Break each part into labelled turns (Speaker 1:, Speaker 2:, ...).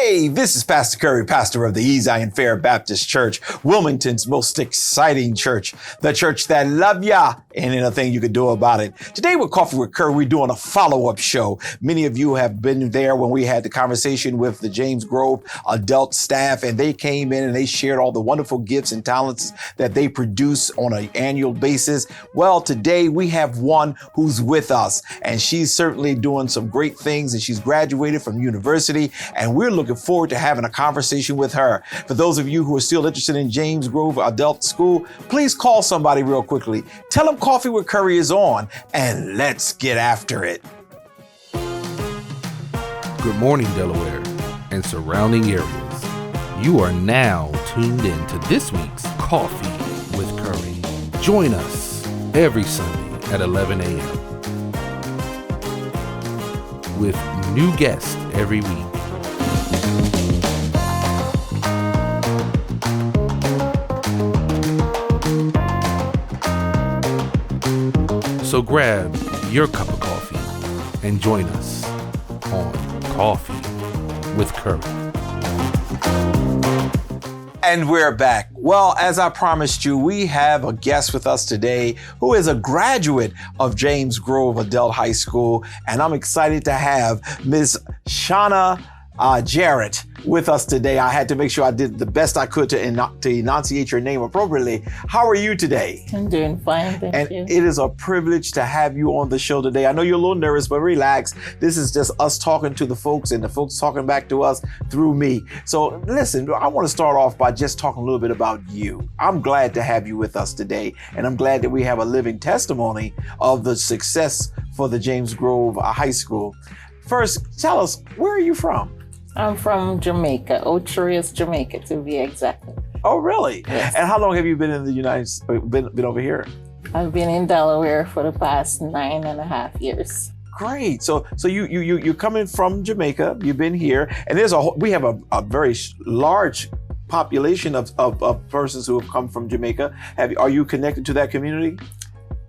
Speaker 1: Hey, this is Pastor Curry, pastor of the Zion Fair Baptist Church, Wilmington's most exciting church, the church that love ya and anything you can do about it. Today with Coffee with Curry, we're doing a follow-up show. Many of you have been there when we had the conversation with the James Grove adult staff, and they came in and they shared all the wonderful gifts and talents that they produce on an annual basis. Well, today we have one who's with us, and she's certainly doing some great things, and she's graduated from university, and we're looking forward to having a conversation with her. For those of you who are still interested in James Grove Adult School, please call somebody real quickly. Tell them Coffee with Curry is on, and let's get after it.
Speaker 2: Good morning, Delaware and surrounding areas. You are now tuned in to this week's Coffee with Curry. Join us every Sunday at 11 a.m. with new guests every week. So grab your cup of coffee and join us on Coffee with Curry.
Speaker 1: And we're back. Well, as I promised you, we have a guest with us today who is a graduate of James Grove Adult High School, and I'm excited to have Ms. Shana Jarrett with us today. I had to make sure I did the best I could to enunciate your name appropriately. How are you today?
Speaker 3: I'm doing fine, thank you.
Speaker 1: It is a privilege to have you on the show today. I know you're a little nervous, but relax. This is just us talking to the folks and the folks talking back to us through me. So listen, I want to start off by just talking a little bit about you. I'm glad to have you with us today, and I'm glad that we have a living testimony of the success for the James Grove High School. First, tell us, where are you from?
Speaker 3: I'm from Jamaica, Ocho Jamaica to be exact.
Speaker 1: Oh, really?
Speaker 3: Yes.
Speaker 1: And how long have you been in the United States, been over here?
Speaker 3: I've been in Delaware for the past 9.5 years.
Speaker 1: Great. So you're coming from Jamaica. You've been here, and we have a very large population of persons who have come from Jamaica. Are you connected to that community?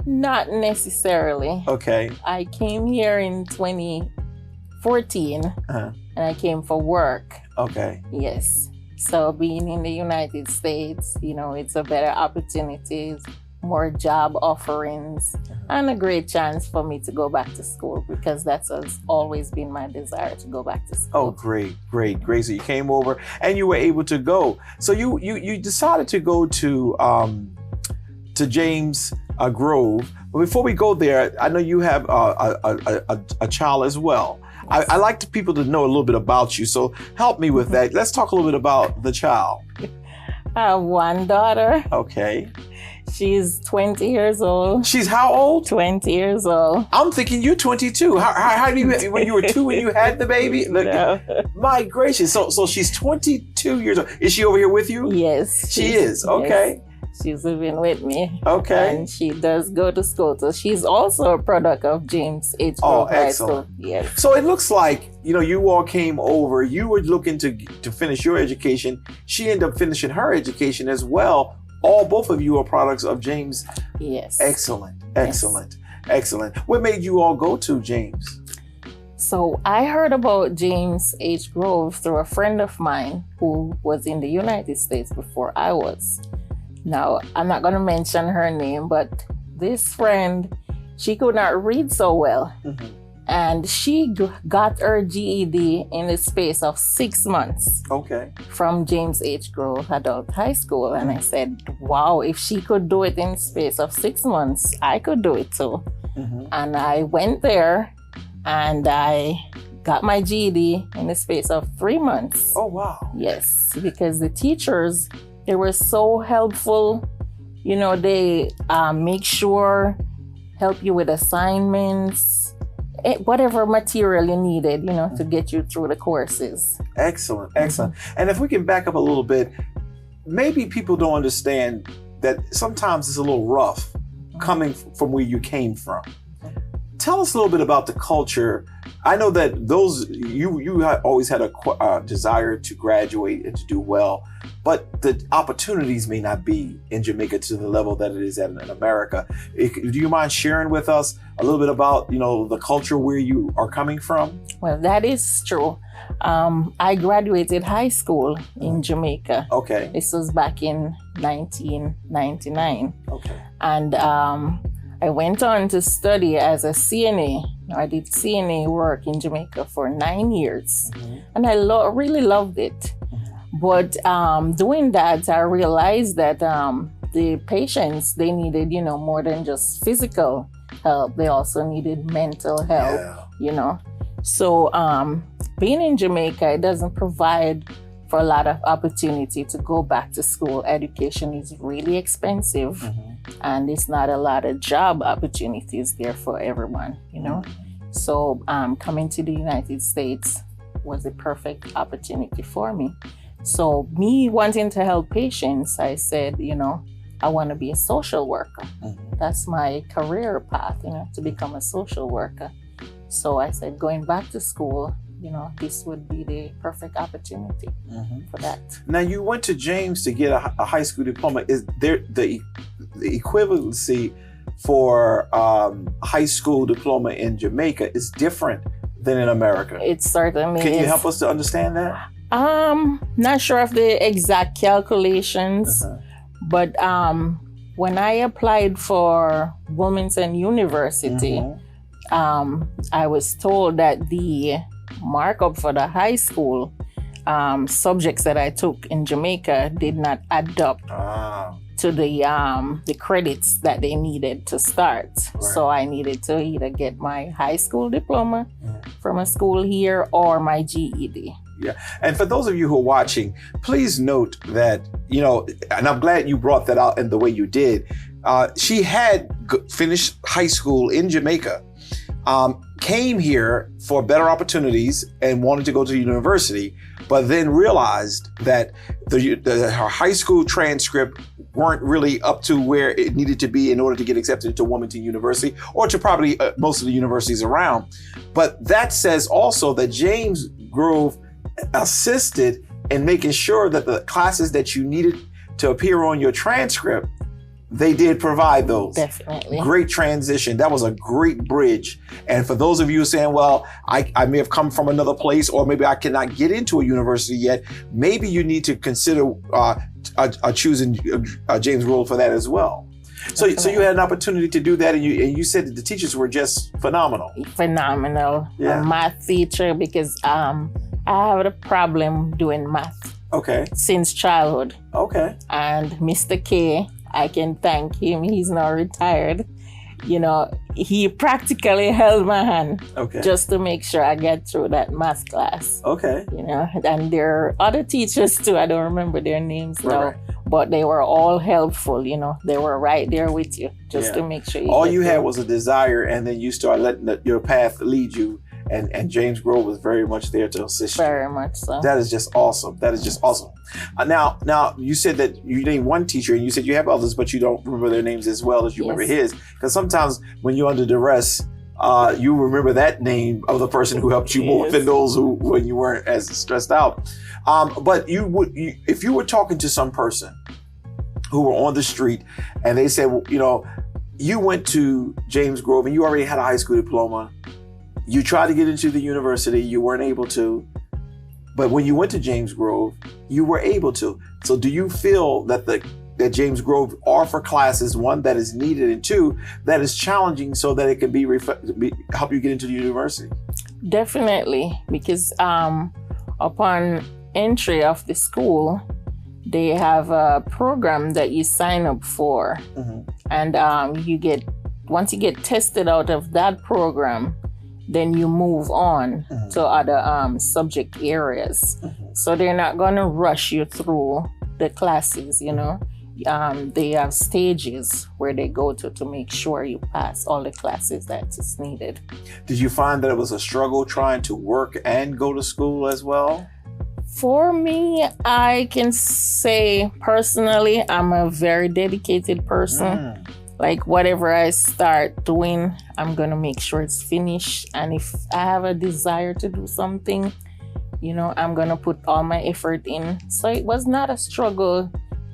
Speaker 3: Not necessarily.
Speaker 1: Okay.
Speaker 3: I came here in 2014, and I came for work.
Speaker 1: Okay.
Speaker 3: Yes. So being in the United States, it's a better opportunity, more job offerings, and a great chance for me to go back to school, because that's always been my desire, to go back to school.
Speaker 1: Oh, great. So you came over and you were able to go. So you decided to go to James Grove. But before we go there, I know you have a child as well. Yes. I like people to know a little bit about you, so help me with that. Let's talk a little bit about the child.
Speaker 3: I have one daughter.
Speaker 1: Okay.
Speaker 3: She's 20 years old.
Speaker 1: She's how old?
Speaker 3: 20 years old.
Speaker 1: I'm thinking you're 22. How do you, when you were 2 when you had the baby? Look,
Speaker 3: no.
Speaker 1: My gracious. So she's 22 years old. Is she over here with you?
Speaker 3: Yes.
Speaker 1: She is. Okay.
Speaker 3: Yes. She's living with me.
Speaker 1: Okay.
Speaker 3: And she does go to school. So she's also a product of James H. Grove High School. Yes.
Speaker 1: So it looks like, you all came over. You were looking to finish your education. She ended up finishing her education as well. Both of you are products of James.
Speaker 3: Yes.
Speaker 1: Excellent.
Speaker 3: Yes.
Speaker 1: What made you all go to James?
Speaker 3: So I heard about James H. Grove through a friend of mine who was in the United States before I was. Now, I'm not going to mention her name, but this friend, she could not read so well. Mm-hmm. And she got her GED in the space of 6 months.
Speaker 1: Okay.
Speaker 3: From James H. Grove Adult High School. And I said, wow, if she could do it in the space of 6 months, I could do it too. Mm-hmm. And I went there and I got my GED in the space of 3 months.
Speaker 1: Oh, wow.
Speaker 3: Yes, because the teachers, they were so helpful. They make sure, help you with assignments, whatever material you needed, to get you through the courses.
Speaker 1: Excellent. And if we can back up a little bit, maybe people don't understand that sometimes it's a little rough coming from where you came from. Tell us a little bit about the culture. I know that you always had a desire to graduate and to do well, but the opportunities may not be in Jamaica to the level that it is in America. Do you mind sharing with us a little bit about, the culture where you are coming from?
Speaker 3: Well, that is true. I graduated high school in Jamaica.
Speaker 1: Okay.
Speaker 3: This was back in 1999.
Speaker 1: Okay.
Speaker 3: And I went on to study as a CNA. I did CNA work in Jamaica for 9 years.
Speaker 1: Mm-hmm.
Speaker 3: And I really loved it. But doing that, I realized that the patients, they needed, more than just physical help. They also needed mental help, So being in Jamaica, it doesn't provide for a lot of opportunity to go back to school. Education is really expensive.
Speaker 1: Mm-hmm.
Speaker 3: And it's not a lot of job opportunities there for everyone, So coming to the United States was a perfect opportunity for me. So me wanting to help patients, I said, I want to be a social worker.
Speaker 1: Mm-hmm.
Speaker 3: That's my career path, to become a social worker. So I said, going back to school, this would be the perfect opportunity for that.
Speaker 1: Now, you went to James to get a high school diploma. Is there the equivalency for high school diploma in Jamaica is different than in America?
Speaker 3: It certainly is.
Speaker 1: Can you help us to understand that?
Speaker 3: Not sure of the exact calculations, but when I applied for Wilmington University, I was told that the markup for the high school subjects that I took in Jamaica did not add up to the credits that they needed to start. Right. So I needed to either get my high school diploma from a school here or my GED.
Speaker 1: Yeah. And for those of you who are watching, please note that, and I'm glad you brought that out in the way you did. She had finished high school in Jamaica, came here for better opportunities and wanted to go to university, but then realized that her high school transcript weren't really up to where it needed to be in order to get accepted to Wilmington University or to probably most of the universities around. But that says also that James Grove assisted in making sure that the classes that you needed to appear on your transcript, they did provide those.
Speaker 3: Definitely.
Speaker 1: Great transition. That was a great bridge. And for those of you saying, well, I may have come from another place, or maybe I cannot get into a university yet, maybe you need to consider choosing James Grove for that as well. So you had an opportunity to do that, and you said that the teachers were just phenomenal.
Speaker 3: Phenomenal.
Speaker 1: Yeah.
Speaker 3: A math teacher, because I have a problem doing math.
Speaker 1: Okay.
Speaker 3: Since childhood.
Speaker 1: Okay.
Speaker 3: And Mr. K, I can thank him. He's now retired. He practically held my hand just to make sure I get through that math class.
Speaker 1: Okay.
Speaker 3: And there are other teachers too. I don't remember their names now, but they were all helpful. They were right there with you just to make sure
Speaker 1: all you had was a desire, and then you started letting your path lead you. And James Grove was very much there to assist you.
Speaker 3: Very much so.
Speaker 1: That is just awesome. That is just awesome. Now, you said that you named one teacher, and you said you have others, but you don't remember their names as well as you remember his. Because sometimes when you're under duress, you remember that name of the person who helped you more than those who when you weren't as stressed out. But if you were talking to some person who were on the street and they said, you went to James Grove and you already had a high school diploma. You tried to get into the university, you weren't able to. But when you went to James Grove, you were able to. So do you feel that that James Grove offer classes, one, that is needed, and two, that is challenging so that it can help you get into the university?
Speaker 3: Definitely, because upon entry of the school, they have a program that you sign up for. And once you get tested out of that program, then you move on to other subject areas. So they're not going to rush you through the classes, They have stages where they go to make sure you pass all the classes that is needed.
Speaker 1: Did you find that it was a struggle trying to work and go to school as well?
Speaker 3: For me, I can say personally, I'm a very dedicated person. like whatever I start doing, I'm gonna make sure it's finished. And if I have a desire to do something, you know, I'm gonna put all my effort in. So it was not a struggle,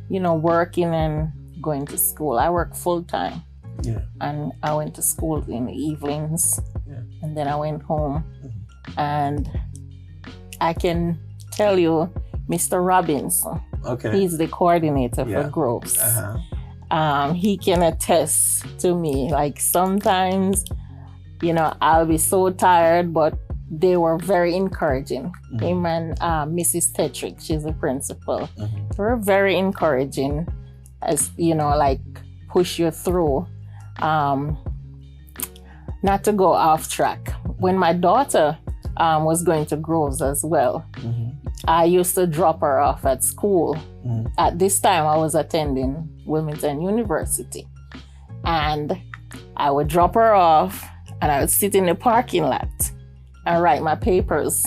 Speaker 3: you know, working and going to school. I work full time.
Speaker 1: Yeah.
Speaker 3: And I went to school in the evenings.
Speaker 1: Yeah.
Speaker 3: And then I went home. And I can tell you, Mr. Robbins, he's the coordinator for Groves. He can attest to me. Like sometimes, you know, I'll be so tired, but they were very encouraging. Him and Mrs. Tetrick, she's the principal. They were very encouraging, as you know, like push you through. Not to go off track. When my daughter was going to Groves as well, I used to drop her off at school. At this time, I was attending Wilmington University. And I would drop her off and I would sit in the parking lot and write my papers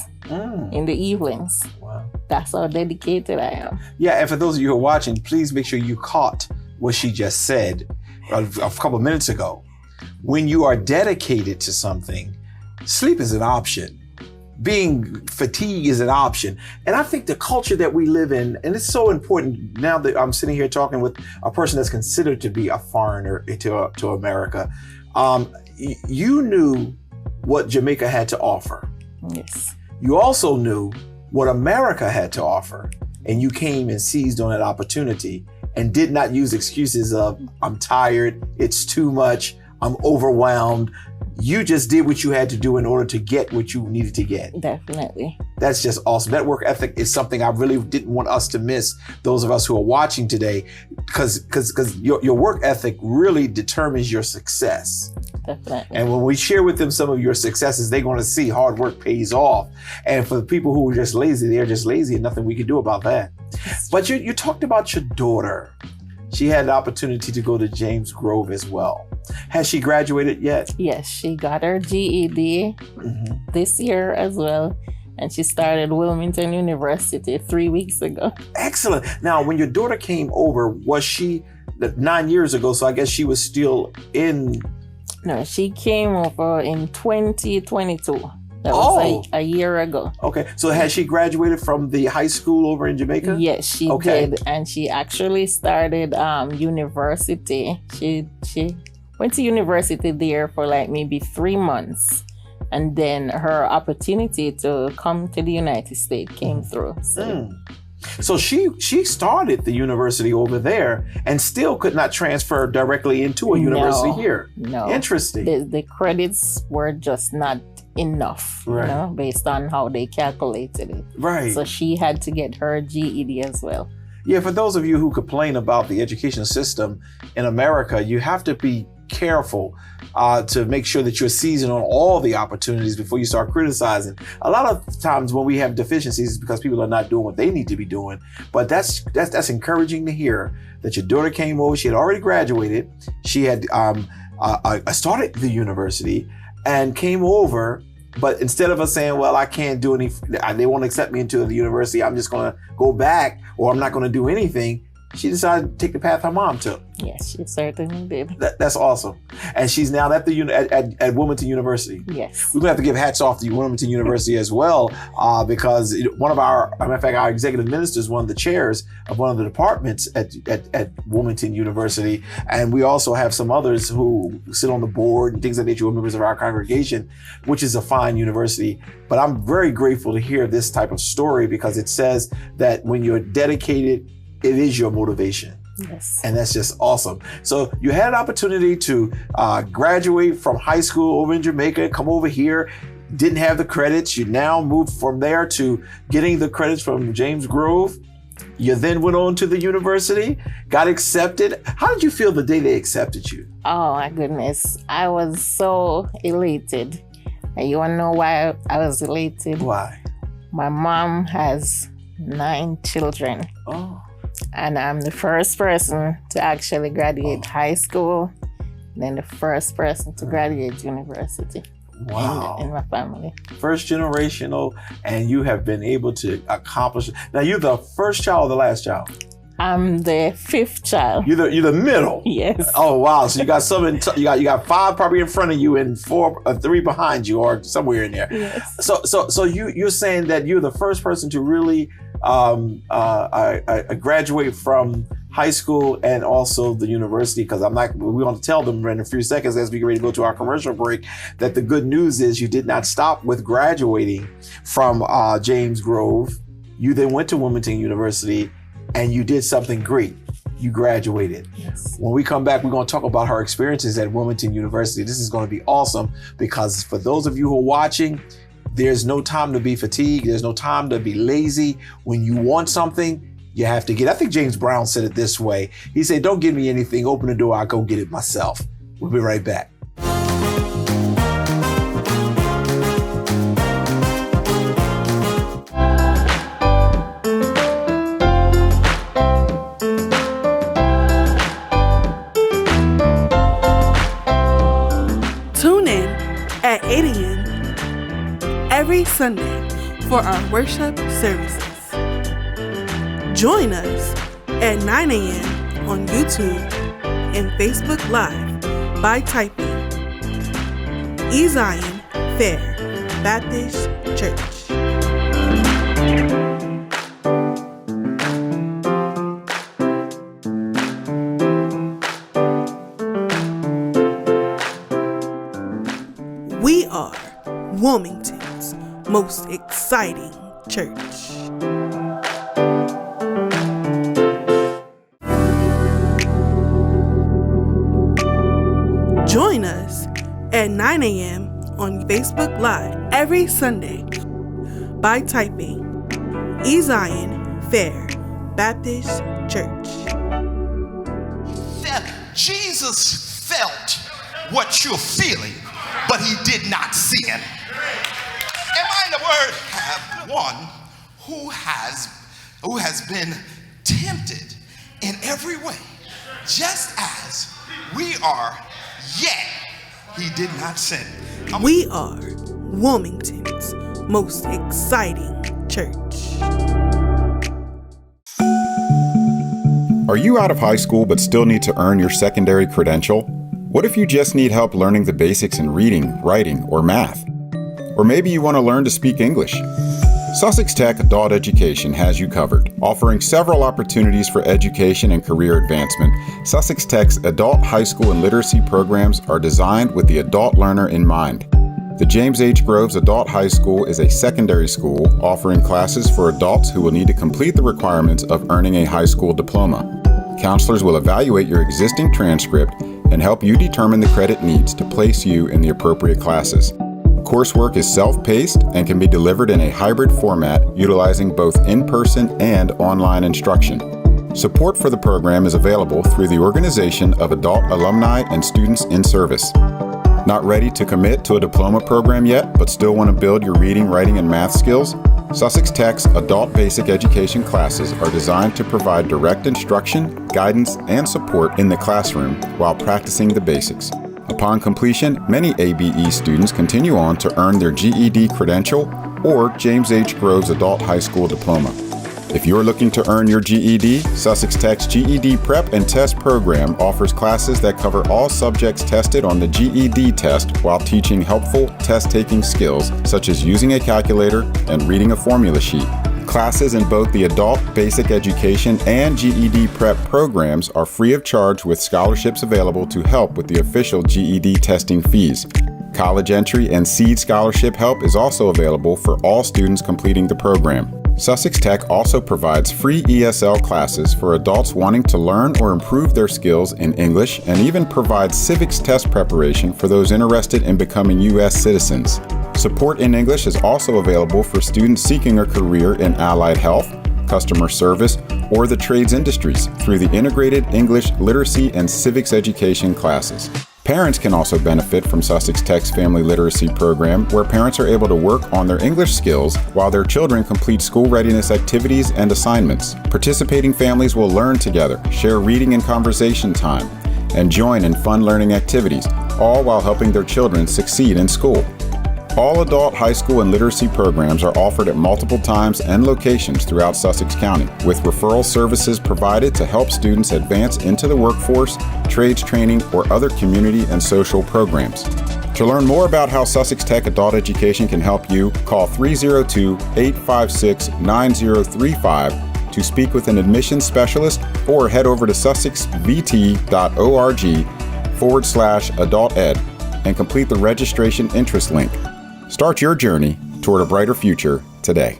Speaker 3: in the evenings.
Speaker 1: Wow.
Speaker 3: That's how dedicated I am.
Speaker 1: Yeah, and for those of you who are watching, please make sure you caught what she just said a couple of minutes ago. When you are dedicated to something, sleep is an option. Being fatigued is an option. And I think the culture that we live in, and it's so important now that I'm sitting here talking with a person that's considered to be a foreigner to America. You knew what Jamaica had to offer.
Speaker 3: Yes.
Speaker 1: You also knew what America had to offer. And you came and seized on that opportunity and did not use excuses of, I'm tired, it's too much, I'm overwhelmed. You just did what you had to do in order to get what you needed to get.
Speaker 3: Definitely.
Speaker 1: That's just awesome. That work ethic is something I really didn't want us to miss, those of us who are watching today, because your work ethic really determines your success.
Speaker 3: Definitely.
Speaker 1: And when we share with them some of your successes, they're going to see hard work pays off. And for the people who are just lazy, they're just lazy and nothing we can do about that. But you talked about your daughter. She had the opportunity to go to James Grove as well. Has she graduated yet?
Speaker 3: Yes, she got her GED this year as well. And she started Wilmington University 3 weeks ago.
Speaker 1: Excellent. Now, when your daughter came over, was she 9 years ago? So I guess she was still in...
Speaker 3: No, she came over in 2022. That was a year ago.
Speaker 1: Okay. So has she graduated from the high school over in Jamaica?
Speaker 3: Yes, she did. And she actually started university. She went to university there for like maybe 3 months. And then her opportunity to come to the United States came through.
Speaker 1: So she started the university over there and still could not transfer directly into a university here.
Speaker 3: No.
Speaker 1: Interesting.
Speaker 3: The credits were just not enough, you know, based on how they calculated it.
Speaker 1: Right.
Speaker 3: So she had to get her GED as well.
Speaker 1: Yeah, for those of you who complain about the education system in America, you have to be careful to make sure that you're seizing on all the opportunities before you start criticizing. A lot of times when we have deficiencies, it's because people are not doing what they need to be doing. But that's encouraging to hear that your daughter came over. She had already graduated. She had started the university and came over. But instead of us saying, well, I can't do they won't accept me into the university, I'm just going to go back, or I'm not going to do anything, she decided to take the path her mom took.
Speaker 3: Yes, she certainly did.
Speaker 1: That's awesome. And she's now at Wilmington University.
Speaker 3: Yes.
Speaker 1: We're going to have to give hats off to Wilmington University as well, because one of our executive ministers, one of the chairs of one of the departments at Wilmington University. And we also have some others who sit on the board and things like that, who are members of our congregation, which is a fine university. But I'm very grateful to hear this type of story, because it says that when you're dedicated, it is your motivation.
Speaker 3: Yes.
Speaker 1: And that's just awesome. So you had an opportunity to graduate from high school over in Jamaica, come over here, didn't have the credits. You now moved from there to getting the credits from James Grove. You then went on to the university, got accepted. How did you feel the day they accepted you?
Speaker 3: Oh my goodness. I was so elated. And you want to know why I was elated?
Speaker 1: Why?
Speaker 3: My mom has 9 children.
Speaker 1: Oh.
Speaker 3: And I'm the first person to actually graduate high school, and then the first person to graduate university.
Speaker 1: Wow.
Speaker 3: In my family.
Speaker 1: First generational, and you have been able to accomplish it. Now, you're the first child or the last child?
Speaker 3: I'm the fifth child.
Speaker 1: You're the middle.
Speaker 3: Yes.
Speaker 1: Oh wow! So you got you got 5 probably in front of you and 3 behind you, or somewhere in there.
Speaker 3: Yes.
Speaker 1: So you're saying that you're the first person to really graduate from high school and also the university, because we're going to tell them in a few seconds as we get ready to go to our commercial break that the good news is you did not stop with graduating from James Grove. You then went to Wilmington University and you did something great. You graduated.
Speaker 3: Yes.
Speaker 1: When we come back, we're going to talk about her experiences at Wilmington University. This is going to be awesome, because for those of you who are watching, there's no time to be fatigued. There's no time to be lazy. When you want something, you have to get. I think James Brown said it this way. He said, "Don't give me anything. Open the door. I'll go get it myself." We'll be right back.
Speaker 4: Tune in at 8 a.m. every Sunday for our worship services. Join us at 9 a.m. on YouTube and Facebook Live by typing E. Zion Fair Baptist Church. We are Wilmington's most exciting church. Join us at 9 a.m. on Facebook Live every Sunday by typing E. Zion Fair Baptist Church.
Speaker 5: That Jesus felt what you're feeling, but he did not sin. Am I in the word? Have one who has been tempted in every way, just as we are, yet he did not sin.
Speaker 4: We are Wilmington's most exciting church.
Speaker 6: Are you out of high school but still need to earn your secondary credential? What if you just need help learning the basics in reading, writing, or math? Or maybe you want to learn to speak English? Sussex Tech Adult Education has you covered, offering several opportunities for education and career advancement. Sussex Tech's adult high school and literacy programs are designed with the adult learner in mind. The James H. Groves Adult High School is a secondary school offering classes for adults who will need to complete the requirements of earning a high school diploma. Counselors will evaluate your existing transcript and help you determine the credit needs to place you in the appropriate classes. Coursework is self-paced and can be delivered in a hybrid format utilizing both in-person and online instruction. Support for the program is available through the Organization of Adult Alumni and Students in Service. Not ready to commit to a diploma program yet, but still want to build your reading, writing, and math skills? Sussex Tech's adult basic education classes are designed to provide direct instruction, guidance, and support in the classroom while practicing the basics. Upon completion, many ABE students continue on to earn their GED credential or James H. Groves Adult High School diploma. If you're looking to earn your GED, Sussex Tech's GED Prep and Test program offers classes that cover all subjects tested on the GED test while teaching helpful test-taking skills such as using a calculator and reading a formula sheet. Classes in both the Adult Basic Education and GED Prep programs are free of charge with scholarships available to help with the official GED testing fees. College entry and seed scholarship help is also available for all students completing the program. Sussex Tech also provides free ESL classes for adults wanting to learn or improve their skills in English, and even provides civics test preparation for those interested in becoming U.S. citizens. Support in English is also available for students seeking a career in allied health, customer service, or the trades industries through the integrated English literacy and civics education classes. Parents can also benefit from Sussex Tech's Family Literacy Program, where parents are able to work on their English skills while their children complete school readiness activities and assignments. Participating families will learn together, share reading and conversation time, and join in fun learning activities, all while helping their children succeed in school. All adult high school and literacy programs are offered at multiple times and locations throughout Sussex County, with referral services provided to help students advance into the workforce, trades training, or other community and social programs. To learn more about how Sussex Tech Adult Education can help you, call 302-856-9035 to speak with an admissions specialist, or head over to sussexvt.org/adult-ed and complete the registration interest link. Start your journey toward a brighter future today.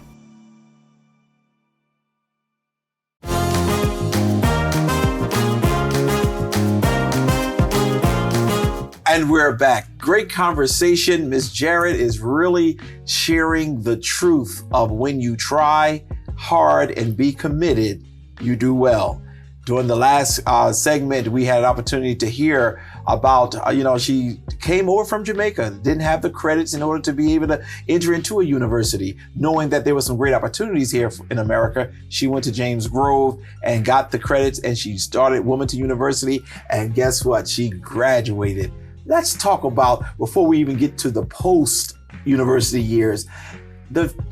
Speaker 1: And we're back. Great conversation. Ms. Jarrett is really sharing the truth of when you try hard and be committed, you do well. During the last segment, we had an opportunity to hear about, she came over from Jamaica, didn't have the credits in order to be able to enter into a university. Knowing that there were some great opportunities here in America, she went to James Grove and got the credits, and she started Wilmington University. And guess what? She graduated. Let's talk about, before we even get to the post-university years,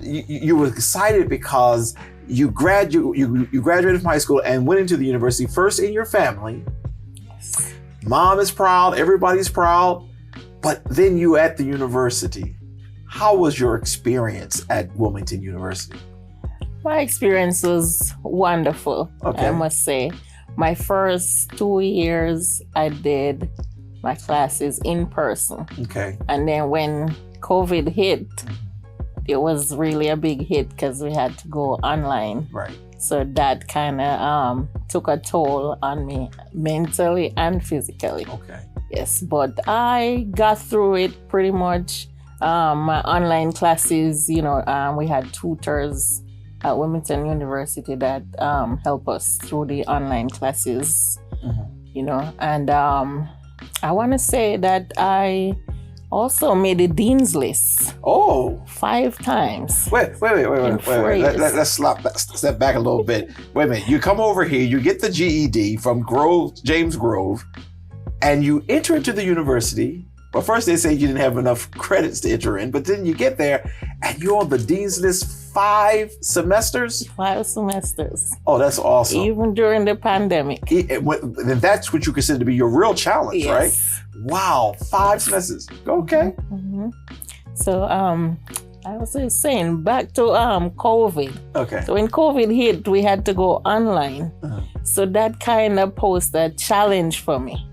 Speaker 1: you were excited because you graduated from high school and went into the university first in your family.
Speaker 3: Yes.
Speaker 1: Mom is proud, everybody's proud, but then you at the university. How was your experience at Wilmington University?
Speaker 3: My experience was wonderful,
Speaker 1: Okay.
Speaker 3: I must say. My first 2 years, I did my classes in person.
Speaker 1: Okay.
Speaker 3: And then when COVID hit, it was really a big hit because we had to go online.
Speaker 1: Right.
Speaker 3: So that kind of took a toll on me mentally and physically.
Speaker 1: Okay.
Speaker 3: Yes, but I got through it pretty much. My online classes, we had tutors at Wilmington University that help us through the online classes, and I want to say that I also made the dean's list.
Speaker 1: Oh.
Speaker 3: 5 times.
Speaker 1: Wait. Let's step back a little bit. Wait a minute. You come over here, you get the GED from James Grove, and you enter into the university. Well, first they say you didn't have enough credits to enter in, but then you get there and you're on the dean's list 5 semesters?
Speaker 3: 5 semesters.
Speaker 1: Oh, that's awesome.
Speaker 3: Even during the pandemic.
Speaker 1: Then that's what you consider to be your real challenge,
Speaker 3: Yes.
Speaker 1: right? Wow, 5 semesters. Okay.
Speaker 3: Mm-hmm. So I was just saying, back to COVID.
Speaker 1: Okay.
Speaker 3: So when COVID hit, we had to go online.
Speaker 1: Uh-huh.
Speaker 3: So that kind of posed a challenge for me,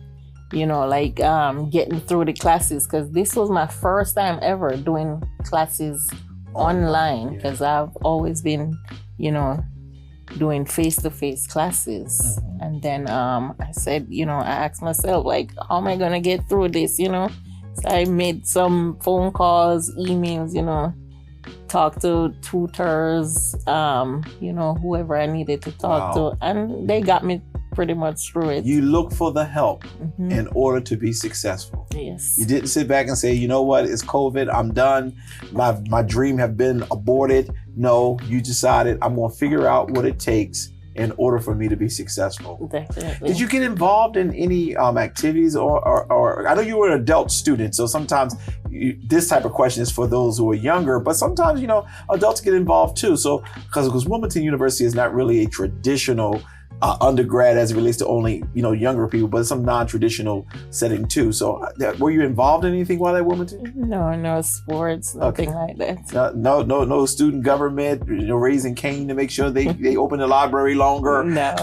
Speaker 3: getting through the classes, because this was my first time ever doing classes online, because I've always been, doing face-to-face classes.
Speaker 1: Mm-hmm.
Speaker 3: And then I said, I asked myself, how am I going to get through this, So I made some phone calls, emails, talk to tutors, whoever I needed to talk to. And they got me pretty much through it.
Speaker 1: You look for the help in order to be successful.
Speaker 3: Yes.
Speaker 1: You didn't sit back and say, you know what, it's COVID, I'm done. My dream have been aborted. No, you decided I'm going to figure out what it takes in order for me to be successful.
Speaker 3: Definitely.
Speaker 1: Did you get involved in any activities or I know you were an adult student, so sometimes this type of question is for those who are younger, but sometimes, adults get involved too. So, because Wilmington University is not really a traditional undergrad as it relates to only, younger people, but some non-traditional setting too. So were you involved in anything while at Wilmington?
Speaker 3: No sports, nothing like that.
Speaker 1: No student government, raising cane to make sure they open the library longer.
Speaker 3: No.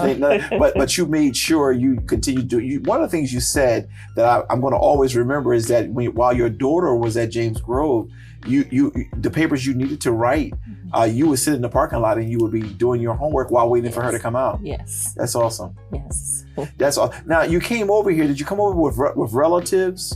Speaker 1: But you made sure you continued to. One of the things you said that I'm going to always remember is that while your daughter was at James Grove, you the papers you needed to write, you would sit in the parking lot and you would be doing your homework while waiting for her to come out.
Speaker 3: Yes.
Speaker 1: That's awesome.
Speaker 3: Yes.
Speaker 1: That's all. Now you came over here. Did you come over with relatives?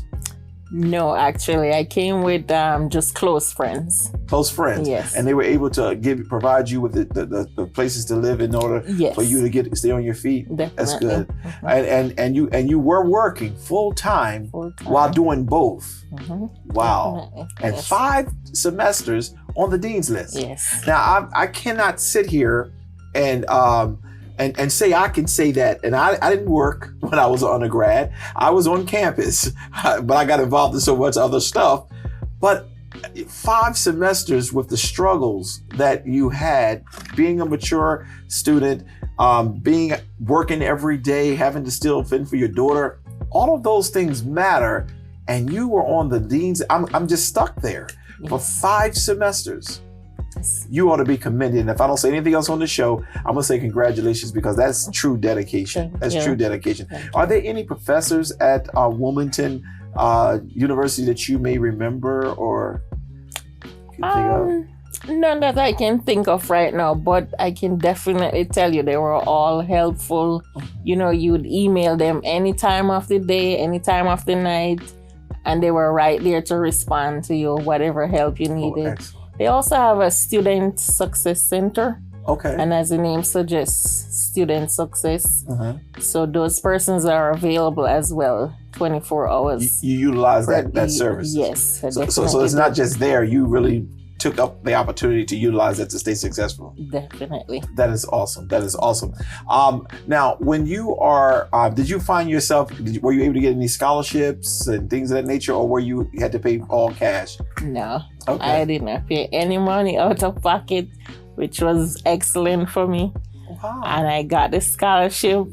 Speaker 3: No, actually, I came with just close friends.
Speaker 1: Close friends.
Speaker 3: Yes.
Speaker 1: And they were able to provide you with the places to live in order for you to stay on your feet.
Speaker 3: Definitely.
Speaker 1: That's good.
Speaker 3: Mm-hmm.
Speaker 1: And you were working full time while doing both.
Speaker 3: Mm-hmm.
Speaker 1: Wow.
Speaker 3: Definitely.
Speaker 1: And
Speaker 3: Yes.
Speaker 1: 5 semesters on the dean's list.
Speaker 3: Yes.
Speaker 1: Now I cannot sit here and say I can say that. And I didn't work when I was an undergrad. I was on campus, but I got involved in so much other stuff. But 5 semesters with the struggles that you had, being a mature student, working every day, having to still fend for your daughter, all of those things matter. And you were on the dean's. I'm just stuck there for 5 semesters.
Speaker 3: Yes.
Speaker 1: You ought to be commended. And if I don't say anything else on the show, I'm gonna say congratulations, because that's true dedication. That's true dedication. Are there any professors at Wilmington University that you may remember or can think of?
Speaker 3: None that I can think of right now, but I can definitely tell you they were all helpful. You know, you would email them any time of the day, any time of the night, and they were right there to respond to you, whatever help you needed. They also have a student success center.
Speaker 1: Okay.
Speaker 3: And as the name suggests, student success. So those persons are available as well, 24 hours.
Speaker 1: You utilize that service?
Speaker 3: Yes.
Speaker 1: So it's not just there. You really took up the opportunity to utilize that to stay successful.
Speaker 3: Definitely.
Speaker 1: That is awesome. That is awesome. Now, when you are, did you find yourself, were you able to get any scholarships and things of that nature, or you had to pay all cash?
Speaker 3: No,
Speaker 1: Okay.
Speaker 3: I didn't pay any money out of pocket, which was excellent for me.
Speaker 1: Wow.
Speaker 3: And I got the scholarship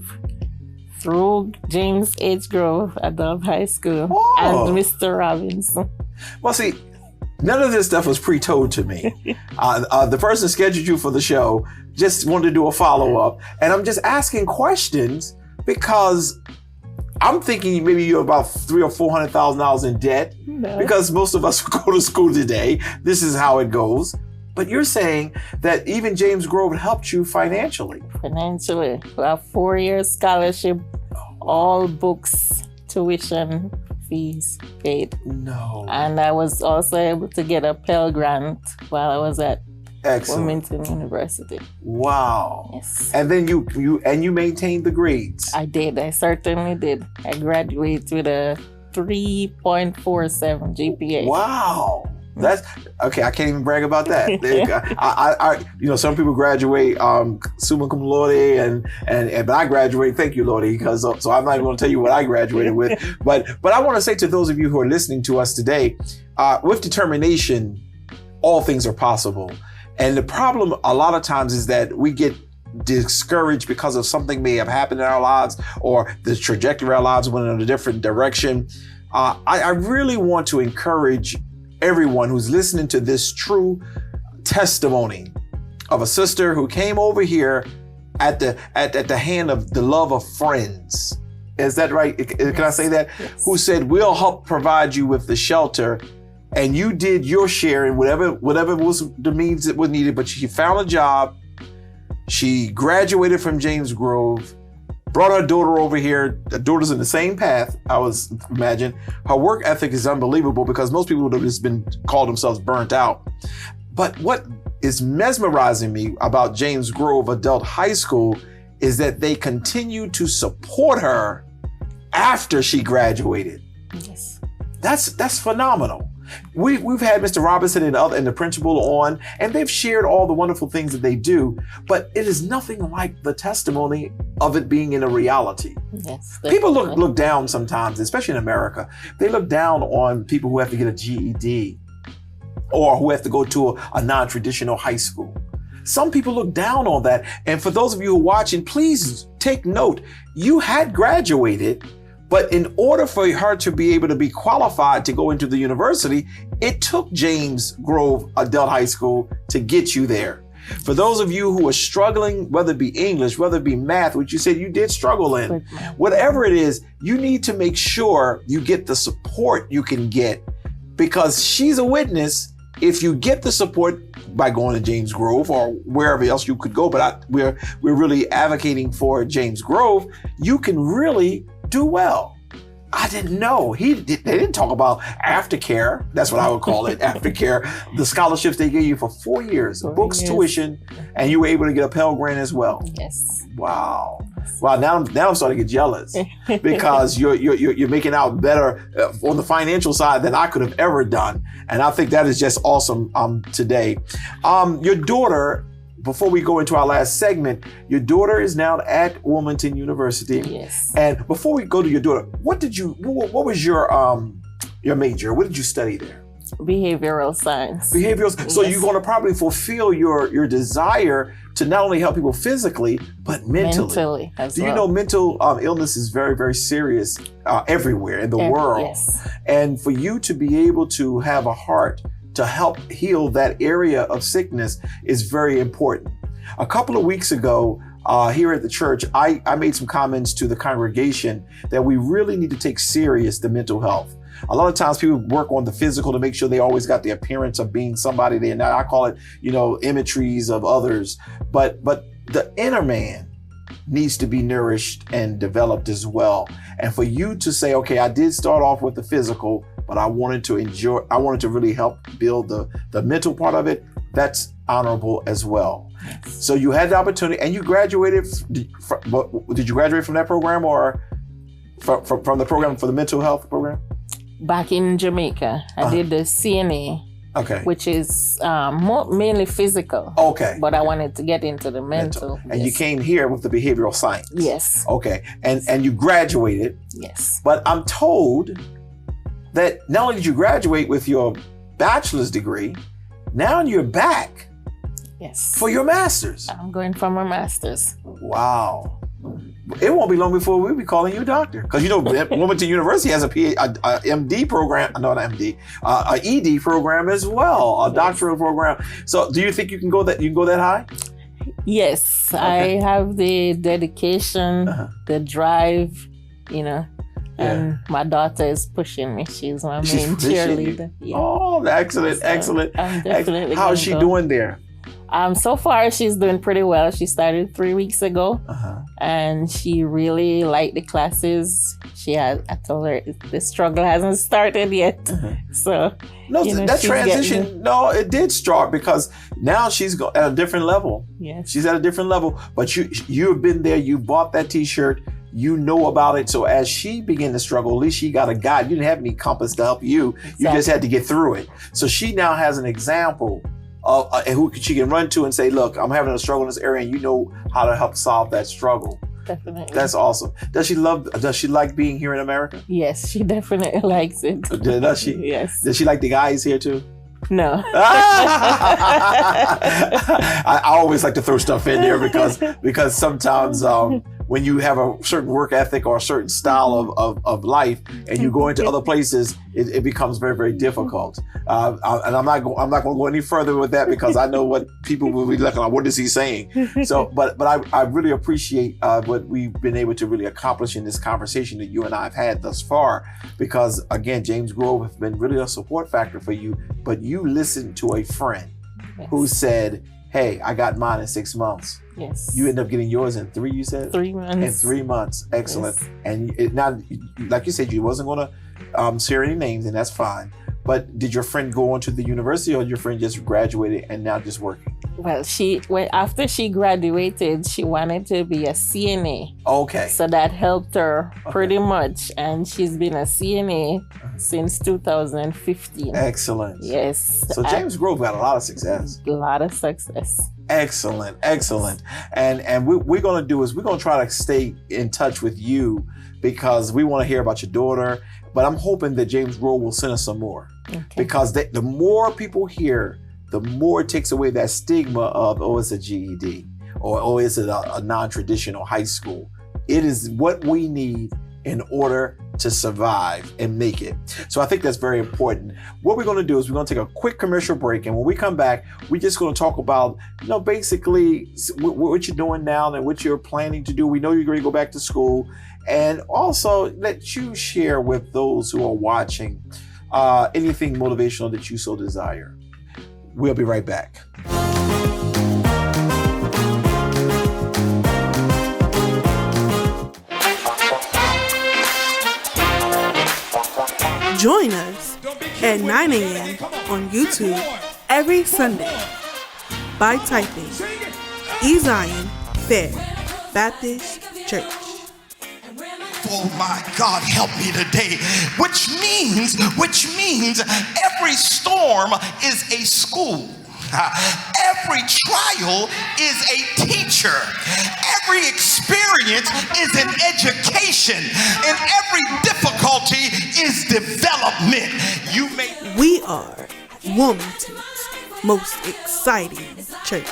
Speaker 3: through James H. Grove Adult High School and Mr. Robinson.
Speaker 1: Well, see, none of this stuff was pre-told to me. The person scheduled you for the show just wanted to do a follow-up. And I'm just asking questions because I'm thinking maybe you're about $300,000 or $400,000 in debt.
Speaker 3: No.
Speaker 1: Because most of us go to school today. This is how it goes. But you're saying that even James Grove helped you financially.
Speaker 3: Financially. A 4-year scholarship, all books, tuition, fees paid.
Speaker 1: No.
Speaker 3: And I was also able to get a Pell Grant while I was at Wilmington University.
Speaker 1: Wow.
Speaker 3: Yes.
Speaker 1: And then you maintained the grades.
Speaker 3: I did. I certainly did. I graduated with a 3.47 GPA.
Speaker 1: Wow. That's okay. I can't even brag about that. I some people graduate summa cum laude and but I graduate. Thank you, Lordy, because so I'm not even going to tell you what I graduated with. But I want to say to those of you who are listening to us today, with determination, all things are possible. And the problem a lot of times is that we get discouraged because of something may have happened in our lives or the trajectory of our lives went in a different direction. I really want to encourage everyone who's listening to this true testimony of a sister who came over here at the hand of the love of friends. Is that right? Can I say that?
Speaker 3: Yes.
Speaker 1: Who said, we'll help provide you with the shelter. And you did your share in whatever was the means that was needed, but she found a job. She graduated from James Grove, brought her daughter over here. The daughter's in the same path, I was imagine. Her work ethic is unbelievable because most people would have just called themselves burnt out. But what is mesmerizing me about James Grove Adult High School is that they continue to support her after she graduated.
Speaker 3: Yes.
Speaker 1: That's phenomenal. We've had Mr. Robinson and the principal on, and they've shared all the wonderful things that they do, but it is nothing like the testimony of it being in a reality.
Speaker 3: Yes.
Speaker 1: People look down sometimes, especially in America. They look down on people who have to get a GED or who have to go to a non-traditional high school. Some people look down on that. And for those of you who are watching, please take note. You had graduated, but in order for her to be able to be qualified to go into the university, it took James Grove Adult High School to get you there. For those of you who are struggling, whether it be English, whether it be math, which you said you did struggle in, whatever it is, you need to make sure you get the support you can get, because she's a witness. If you get the support by going to James Grove or wherever else you could go, but we're really advocating for James Grove, you can really do well. I didn't know. They didn't talk about aftercare. That's what I would call it, aftercare. The scholarships they gave you for 4 years, books, tuition, and you were able to get a Pell Grant as well.
Speaker 3: Yes.
Speaker 1: Wow. Wow. Now I'm starting to get jealous because you're making out better on the financial side than I could have ever done, and I think that is just awesome. Today, your daughter. Before we go into our last segment, your daughter is now at Wilmington University.
Speaker 3: Yes.
Speaker 1: And before we go to your daughter, what was your major? What did you study there?
Speaker 3: Behavioral science.
Speaker 1: Behavioral. So you're going to probably fulfill your desire to not only help people physically, but mentally.
Speaker 3: Mentally as
Speaker 1: Do
Speaker 3: well.
Speaker 1: you know mental illness is very, very serious everywhere in the world?
Speaker 3: Yes.
Speaker 1: And for you to be able to have a heart to help heal that area of sickness is very important. A couple of weeks ago, here at the church, I made some comments to the congregation that we really need to take serious the mental health. A lot of times people work on the physical to make sure they always got the appearance of being somebody they not. I call it, imageries of others. But the inner man needs to be nourished and developed as well. And for you to say, okay, I did start off with the physical, but I wanted to really help build the mental part of it, that's honorable as well.
Speaker 3: Yes.
Speaker 1: So you had the opportunity and you graduated. Did you graduate from that program or from the program for the mental health program?
Speaker 3: Back in Jamaica, I did the CNA,
Speaker 1: Okay.
Speaker 3: which is mainly physical.
Speaker 1: Okay.
Speaker 3: But I wanted to get into the mental.
Speaker 1: And you
Speaker 3: Yes.
Speaker 1: came here with the behavioral science.
Speaker 3: Yes.
Speaker 1: Okay. And you graduated.
Speaker 3: Yes.
Speaker 1: But I'm told that not only did you graduate with your bachelor's degree, now you're back
Speaker 3: Yes.
Speaker 1: for your master's.
Speaker 3: I'm going for my master's.
Speaker 1: Wow. It won't be long before we'll be calling you a doctor. Because Wilmington University has a MD program, not MD, a ED program as well, a doctoral program. So do you think you can go that high?
Speaker 3: Yes.
Speaker 1: Okay.
Speaker 3: I have the dedication, the drive, and my daughter is pushing me. She's my
Speaker 1: She's
Speaker 3: main
Speaker 1: pushing you.
Speaker 3: cheerleader. Yeah.
Speaker 1: Oh, excellent,
Speaker 3: So
Speaker 1: excellent.
Speaker 3: I'm definitely
Speaker 1: How's
Speaker 3: gonna
Speaker 1: she
Speaker 3: go.
Speaker 1: doing there?
Speaker 3: So far, she's doing pretty well. She started 3 weeks ago, and she really liked the classes. I told her the struggle hasn't started yet. So,
Speaker 1: No, that
Speaker 3: she's
Speaker 1: transition,
Speaker 3: getting-
Speaker 1: no, it did start because now she's at a different level.
Speaker 3: Yes.
Speaker 1: She's at a different level, but you've been there, you bought that t-shirt, you know about it. So as she began to struggle, at least she got a guide. You didn't have any compass to help you. You just had to get through it. So she now has an example of who she can run to and say, look, I'm having a struggle in this area, and you know how to help solve that struggle.
Speaker 3: Definitely.
Speaker 1: That's awesome. Does she like being here in America?
Speaker 3: Yes, she definitely likes it.
Speaker 1: Does she?
Speaker 3: Yes.
Speaker 1: Does she like the guys here too?
Speaker 3: No.
Speaker 1: I always like to throw stuff in there because sometimes when you have a certain work ethic or a certain style of life and you go into other places, it becomes very, very difficult. And I'm not going to go any further with that because I know what people will be looking at. What is he saying? So, but I really appreciate what we've been able to really accomplish in this conversation that you and I have had thus far. Because again, James Grove has been really a support factor for you. But you listened to a friend who said, hey, I got mine in 6 months.
Speaker 3: Yes.
Speaker 1: You end up getting yours in 3, you said?
Speaker 3: 3 months.
Speaker 1: In 3 months. Excellent.
Speaker 3: Yes.
Speaker 1: And now, like you said, you wasn't going to share any names, and that's fine. But did your friend go on to the university, or your friend just graduated and now just working?
Speaker 3: Well, after she graduated, she wanted to be a CNA.
Speaker 1: Okay.
Speaker 3: So that helped her pretty much. And she's been a CNA since 2015.
Speaker 1: Excellent.
Speaker 3: Yes.
Speaker 1: So James Grove got a lot of success.
Speaker 3: A lot of success.
Speaker 1: Excellent, excellent. And what we're going to do is we're going to try to stay in touch with you because we want to hear about your daughter. But I'm hoping that James Grove will send us some more.
Speaker 3: Okay.
Speaker 1: Because the more people hear, the more it takes away that stigma of, oh, it's a GED or, oh, it's a non-traditional high school. It is what we need in order to survive and make it. So I think that's very important. What we're going to do is we're going to take a quick commercial break. And when we come back, we're just going to talk about, basically what you're doing now and what you're planning to do. We know you're going to go back to school. And also let you share with those who are watching anything motivational that you so desire. We'll be right back.
Speaker 4: Join us at 9 a.m. on YouTube every Sunday by typing Zion Fair Baptist Church.
Speaker 5: Oh my God, help me today. Which means every storm is a school. Every trial is a teacher. Every experience is an education. And every difficulty is development.
Speaker 4: We are Wilmington's most exciting church.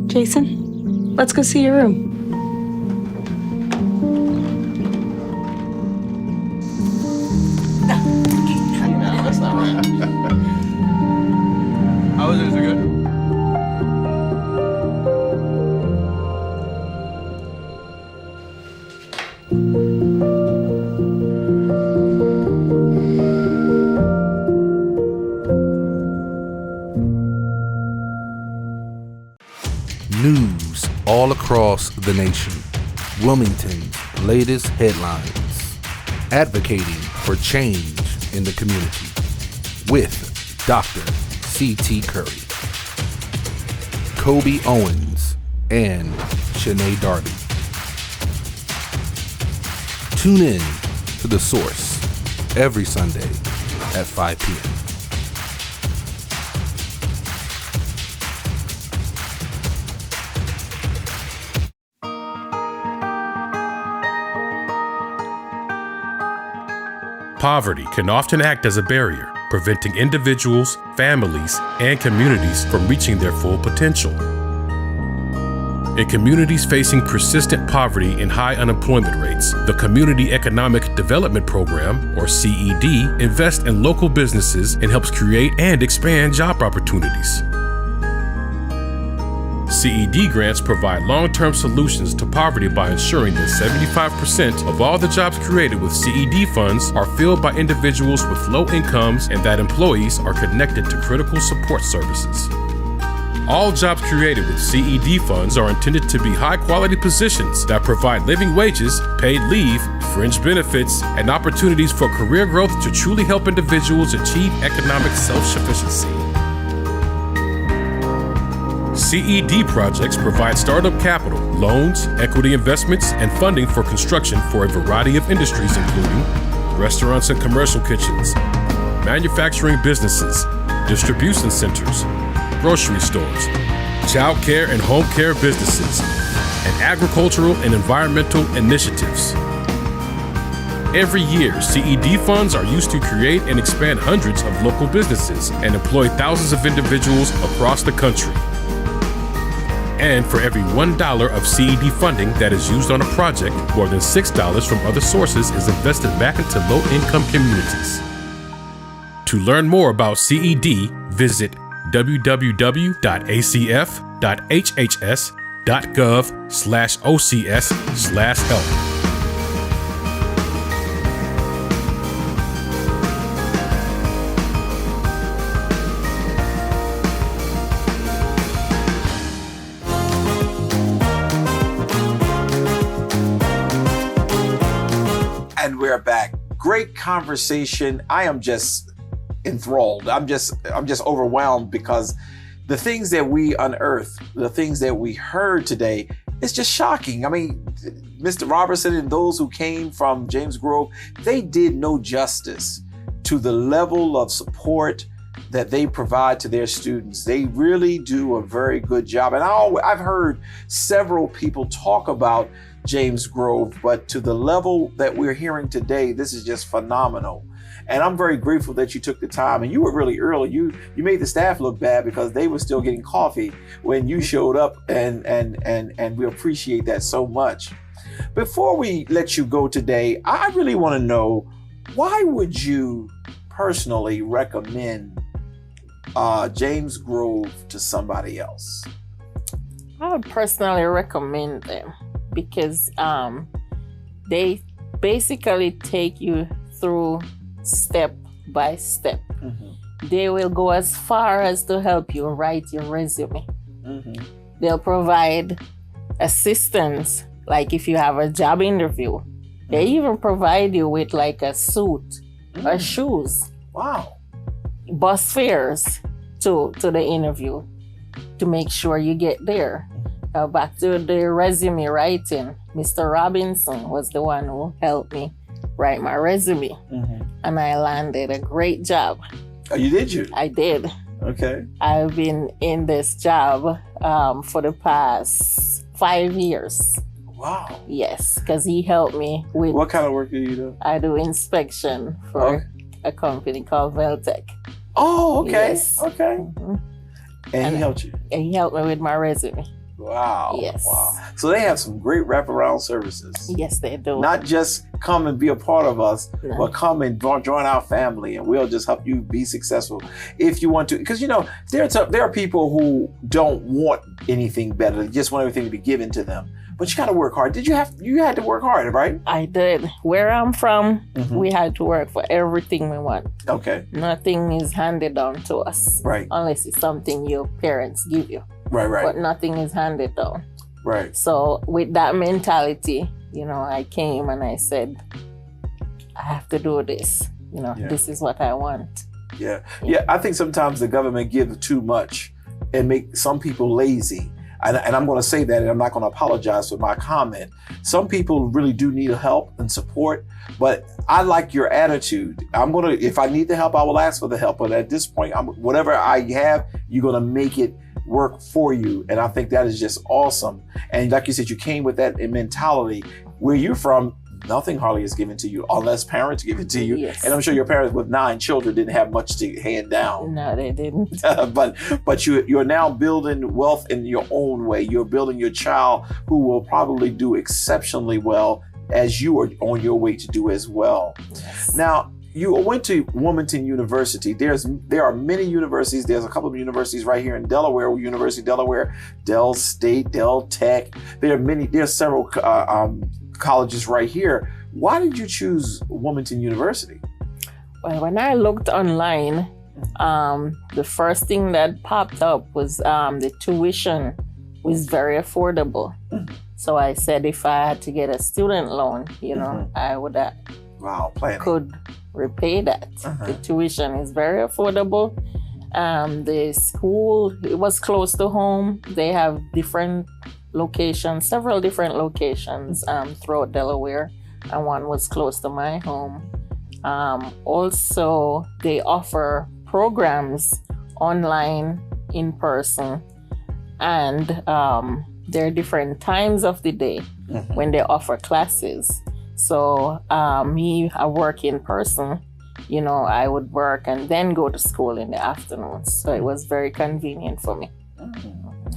Speaker 7: Jason, let's go see your room.
Speaker 8: That's not right. How was it? Is it good?
Speaker 2: News all across the nation. Wilmington's latest headlines. Advocating for change in the community with Dr. C.T. Curry, Kobe Owens, and Shana Darby. Tune in to The Source every Sunday at 5 p.m.
Speaker 9: Poverty can often act as a barrier, preventing individuals, families, and communities from reaching their full potential. In communities facing persistent poverty and high unemployment rates, the Community Economic Development Program, or CED, invests in local businesses and helps create and expand job opportunities. CED grants provide long-term solutions to poverty by ensuring that 75% of all the jobs created with CED funds are filled by individuals with low incomes and that employees are connected to critical support services. All jobs created with CED funds are intended to be high-quality positions that provide living wages, paid leave, fringe benefits, and opportunities for career growth to truly help individuals achieve economic self-sufficiency. CED projects provide startup capital, loans, equity investments, and funding for construction for a variety of industries including restaurants and commercial kitchens, manufacturing businesses, distribution centers, grocery stores, child care and home care businesses, and agricultural and environmental initiatives. Every year, CED funds are used to create and expand hundreds of local businesses and employ thousands of individuals across the country. And for every $1 of CED funding that is used on a project, more than $6 from other sources is invested back into low-income communities. To learn more about CED, visit www.acf.hhs.gov/OCS/help.
Speaker 1: We're back. Great conversation. I am just enthralled. I'm just overwhelmed because the things that we unearthed, the things that we heard today, it's just shocking. I mean, Mr. Robertson and those who came from James Grove, they did no justice to the level of support that they provide to their students. They really do a very good job. And I've heard several people talk about James Grove, but to the level that we're hearing today, this is just phenomenal. And I'm very grateful that you took the time, and you were really early. You made the staff look bad because they were still getting coffee when you showed up, and we appreciate that so much. Before we let you go today, I really want to know, why would you personally recommend James Grove to somebody else?
Speaker 3: I would personally recommend them because they basically take you through step by step. Mm-hmm. They will go as far as to help you write your resume. Mm-hmm. They'll provide assistance, like if you have a job interview. Mm-hmm. They even provide you with like a suit or shoes.
Speaker 1: Wow.
Speaker 3: Bus fares to the interview to make sure you get there. Back to the resume writing. Mr. Robinson was the one who helped me write my resume. Mm-hmm. And I landed a great job.
Speaker 1: Oh, you did?
Speaker 3: I did.
Speaker 1: Okay.
Speaker 3: I've been in this job for the past 5 years.
Speaker 1: Wow.
Speaker 3: Yes, because he helped me with.
Speaker 1: What kind of work do you do?
Speaker 3: I do inspection for a company called Veltec.
Speaker 1: Oh, okay.
Speaker 3: Yes.
Speaker 1: Okay.
Speaker 3: Mm-hmm.
Speaker 1: And he helped you?
Speaker 3: And he helped me with my resume.
Speaker 1: Wow.
Speaker 3: Yes.
Speaker 1: Wow. So they have some great wraparound services.
Speaker 3: Yes, they do.
Speaker 1: Not just come and be a part of us,
Speaker 3: No.
Speaker 1: but come and join our family, and we'll just help you be successful if you want to. Because there are people who don't want anything better; they just want everything to be given to them. But you got to work hard. You had to work hard, right?
Speaker 3: I did. Where I'm from,
Speaker 1: Mhm.
Speaker 3: we had to work for everything we want.
Speaker 1: Okay.
Speaker 3: Nothing is handed down to us.
Speaker 1: Right.
Speaker 3: Unless it's something your parents give you.
Speaker 1: Right.
Speaker 3: But nothing is handed down.
Speaker 1: Right.
Speaker 3: So with that mentality, I came and I said, I have to do this. This is what I want.
Speaker 1: Yeah. I think sometimes the government gives too much and make some people lazy. And I'm going to say that, and I'm not going to apologize for my comment. Some people really do need help and support, but I like your attitude. If I need the help, I will ask for the help. But at this point, whatever I have, you're going to make it work for you. And I think that is just awesome. And like you said, you came with that mentality. Where you're from, nothing hardly is given to you unless parents give it to you.
Speaker 3: Yes.
Speaker 1: And I'm sure your parents with 9 children didn't have much to hand down.
Speaker 3: No, they didn't.
Speaker 1: but you're now building wealth in your own way. You're building your child who will probably do exceptionally well as you are on your way to do as well.
Speaker 3: Yes.
Speaker 1: Now, you went to Wilmington University. There are many universities. There's a couple of universities right here in Delaware, University of Delaware, Dell State, Dell Tech. There's several colleges right here. Why did you choose Wilmington University?
Speaker 3: Well, when I looked online, the first thing that popped up was the tuition was very affordable. So I said if I had to get a student loan, I would could repay that. The tuition is very affordable. The school, it was close to home. They have several different locations throughout Delaware, and one was close to my home. Also, they offer programs online, in person, and there are different times of the day when they offer classes. So I work in person, I would work and then go to school in the afternoons. So it was very convenient for me.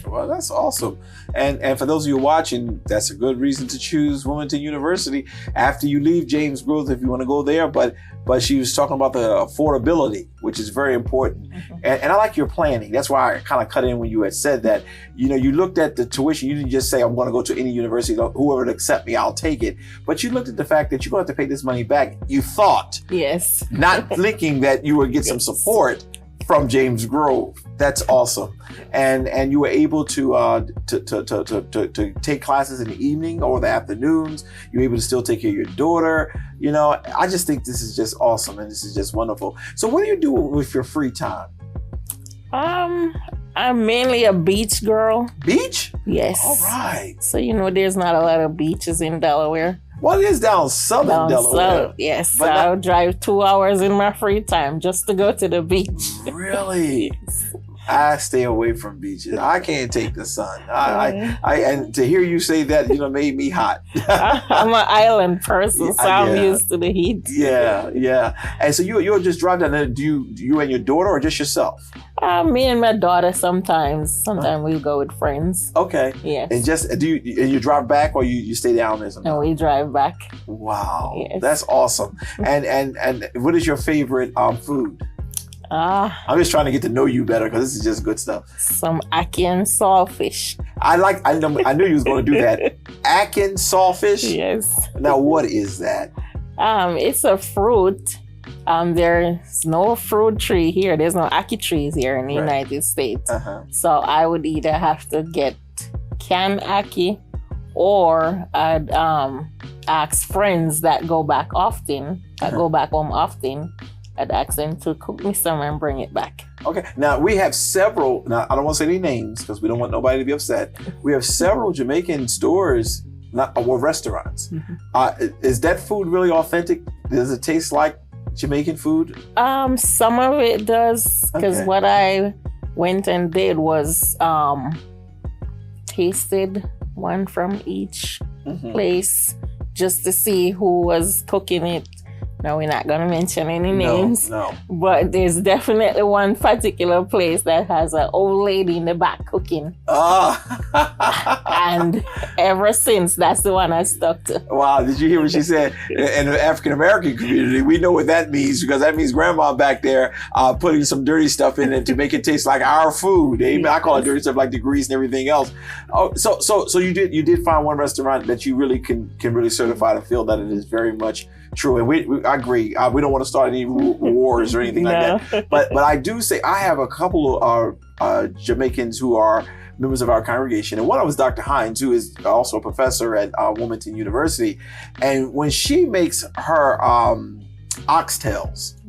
Speaker 1: Well, that's awesome. And for those of you watching, that's a good reason to choose Wilmington University after you leave James Grove if you want to go there. But she was talking about the affordability, which is very important. And I like your planning. That's why I kind of cut in when you had said that. You looked at the tuition. You didn't just say, I'm going to go to any university. Whoever would accept me, I'll take it. But you looked at the fact that you're going to have to pay this money back. You thought.
Speaker 3: Yes.
Speaker 1: Not thinking that you would get some support from James Grove. That's awesome. And you were able to take classes in the evening or the afternoons. You were able to still take care of your daughter. I just think this is just awesome, and this is just wonderful. So what do you do with your free time?
Speaker 3: I'm mainly a beach girl.
Speaker 1: Beach?
Speaker 3: Yes.
Speaker 1: All right.
Speaker 3: So there's not a lot of beaches in Delaware.
Speaker 1: Well, it is down southern Delaware.
Speaker 3: South, yes.
Speaker 1: But
Speaker 3: I'll drive 2 hours in my free time just to go to the beach.
Speaker 1: Really? I stay away from beaches. I can't take the sun. And to hear you say that, made me hot.
Speaker 3: I'm an island person, so I'm used to the heat.
Speaker 1: Yeah. And so you'll just drive down there. Do you and your daughter, or just yourself?
Speaker 3: Me and my daughter sometimes. Sometimes we'll go with friends.
Speaker 1: Okay.
Speaker 3: Yes.
Speaker 1: And you drive back, or you stay down there sometimes?
Speaker 3: And we drive back.
Speaker 1: Wow.
Speaker 3: Yes.
Speaker 1: That's awesome. And what is your favorite food? I'm just trying to get to know you better, because this is just good stuff.
Speaker 3: Some ackee and saltfish.
Speaker 1: I knew you was going to do that. Ackee and saltfish?
Speaker 3: Yes.
Speaker 1: Now, what is that?
Speaker 3: It's a fruit. There's no fruit tree here. There's no ackee trees here in the United States. So I would either have to get canned ackee, or I'd ask friends that go back home often. I'd ask them to cook me some and bring it back.
Speaker 1: Okay. Now, we have several, I don't want to say any names because we don't want nobody to be upset. We have several Jamaican stores, or restaurants. Is that food really authentic? Does it taste like Jamaican food?
Speaker 3: Some of it does, because what I went and did was tasted one from each place just to see who was cooking it. Now, we're not going to mention any names,
Speaker 1: No.
Speaker 3: but there's definitely one particular place that has an old lady in the back cooking. And ever since, that's the one I stuck to.
Speaker 1: Wow, did you hear what she said? In the African American community, we know what that means, because that means grandma back there putting some dirty stuff in it to make it taste like our food. I call it dirty stuff, like the grease and everything else. Oh, so you did find one restaurant that you really can really certify to feel that it is very much true. And I agree. We don't want to start any wars or anything like that. But I do say I have a couple of Jamaicans who are members of our congregation. And one of them is Dr. Hines, who is also a professor at Wilmington University. And when she makes her oxtails,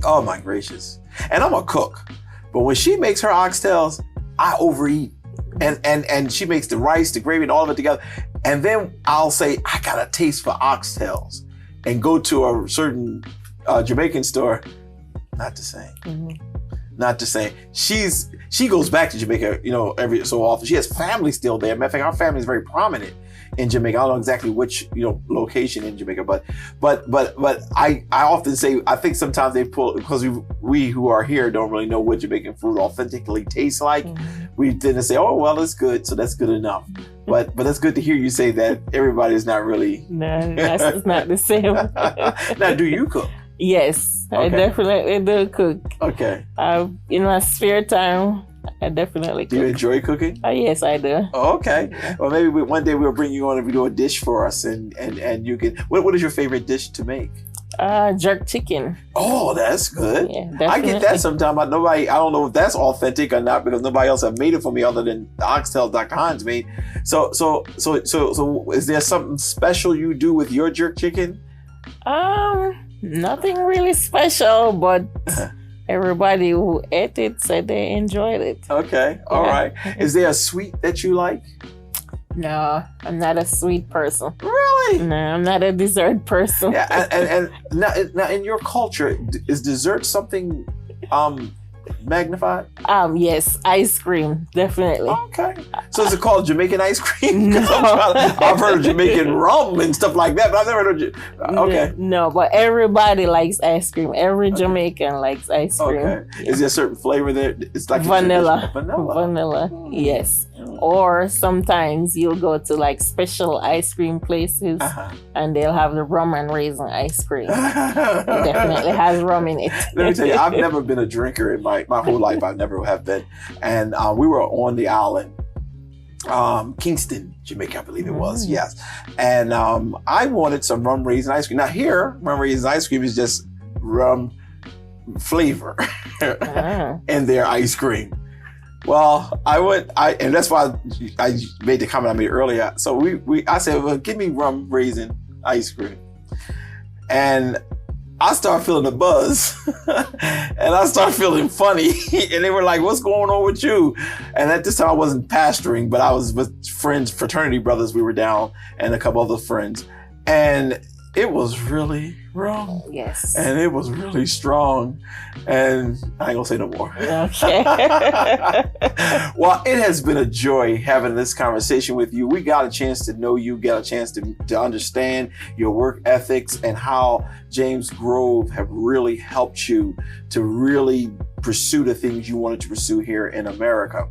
Speaker 1: oh my gracious. And I'm a cook. But when she makes her oxtails, I overeat. And she makes the rice, the gravy, and all of it together. And then I'll say, I got a taste for oxtails. And go to a certain Jamaican store, not the same. Not the same. She goes back to Jamaica, every so often. She has family still there. Matter of fact, our family is very prominent in Jamaica. I don't know exactly which location in Jamaica, but I often say, I think sometimes they pull, because we who are here don't really know what Jamaican food authentically tastes like. We tend to say, oh well, it's good, so that's good enough. But it's good to hear you say that everybody's not really.
Speaker 3: No, that's not the same.
Speaker 1: Now, do you cook?
Speaker 3: Yes,
Speaker 1: Okay.
Speaker 3: I definitely do cook.
Speaker 1: Okay.
Speaker 3: In my spare time, I definitely cook.
Speaker 1: Do you enjoy cooking?
Speaker 3: Yes, I do.
Speaker 1: Oh, okay. Well, maybe one day we'll bring you on and we do a dish for us, and you can. What is your favorite dish to make?
Speaker 3: Jerk chicken.
Speaker 1: Oh, that's good.
Speaker 3: Yeah,
Speaker 1: I get that
Speaker 3: definitely.
Speaker 1: sometimes. I don't know if that's authentic or not, because nobody else have made it for me other than the oxtail Dr. Hines made. So is there something special you do with your jerk chicken?
Speaker 3: Nothing really special, but everybody who ate it said they enjoyed it.
Speaker 1: Okay, all
Speaker 3: Yeah.
Speaker 1: right. Is there a sweet that you like?
Speaker 3: No, I'm not a sweet person.
Speaker 1: Really?
Speaker 3: No, I'm not a dessert person.
Speaker 1: Yeah, and now in your culture, is dessert something magnified?
Speaker 3: Yes, ice cream, definitely.
Speaker 1: Okay. So is it called Jamaican ice cream? 'Cause
Speaker 3: No.
Speaker 1: I've heard of Jamaican rum and stuff like that, but I've never heard of okay.
Speaker 3: No, but everybody likes ice cream. Every Jamaican likes ice cream.
Speaker 1: Okay. Is there a certain flavor there? It's like
Speaker 3: Vanilla.
Speaker 1: Vanilla.
Speaker 3: Yes. Or sometimes you'll go to like special ice cream places and they'll have the rum and raisin ice cream. It definitely has rum in it.
Speaker 1: Let me tell you, I've never been a drinker in my whole life. I never have been. And we were on the island, Kingston, Jamaica, I believe it was. Yes. And I wanted some rum raisin ice cream. Now here, rum raisin ice cream is just rum flavor in their ice cream. Well, and that's why I made the comment I made earlier. So I said, well, give me rum raisin ice cream. And I started feeling a buzz and I started feeling funny. And they were like, what's going on with you? And at this time I wasn't pastoring, but I was with friends, fraternity brothers. We were down and a couple other friends. And it was really rum.
Speaker 3: Yes.
Speaker 1: And it was really strong. And I ain't gonna say no more.
Speaker 3: Okay.
Speaker 1: Well, it has been a joy having this conversation with you. We got a chance to know you, got a chance to understand your work ethics and how James Grove have really helped you to really pursue the things you wanted to pursue here in America.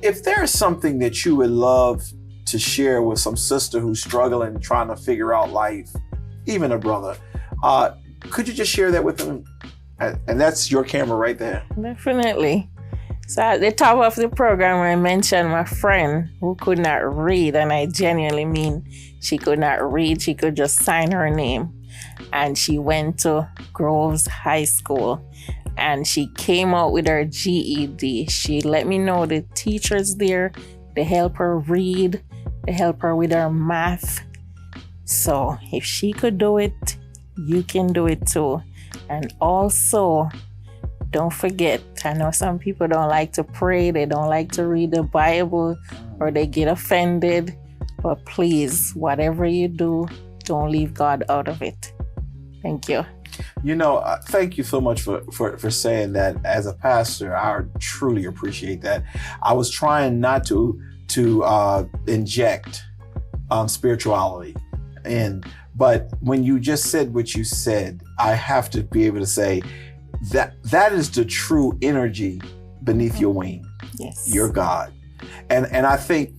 Speaker 1: If there is something that you would love to share with some sister who's struggling, trying to figure out life, even a brother, could you just share that with them? And that's your camera right there.
Speaker 3: Definitely. So at the top of the program, I mentioned my friend who could not read, and I genuinely mean she could not read. She could just sign her name. And she went to Groves High School, and she came out with her GED. She let me know the teachers there, they help her read, they help her with her math. So if she could do it, you can do it too. And also, don't forget, I know some people don't like to pray, they don't like to read the Bible, or they get offended. But please, whatever you do, don't leave God out of it. Thank you.
Speaker 1: Thank you so much for saying that. As a pastor, I truly appreciate that. I was trying not to inject spirituality. But when you just said what you said, I have to be able to say that is the true energy beneath your wing.
Speaker 3: Yes.
Speaker 1: Your God. And I think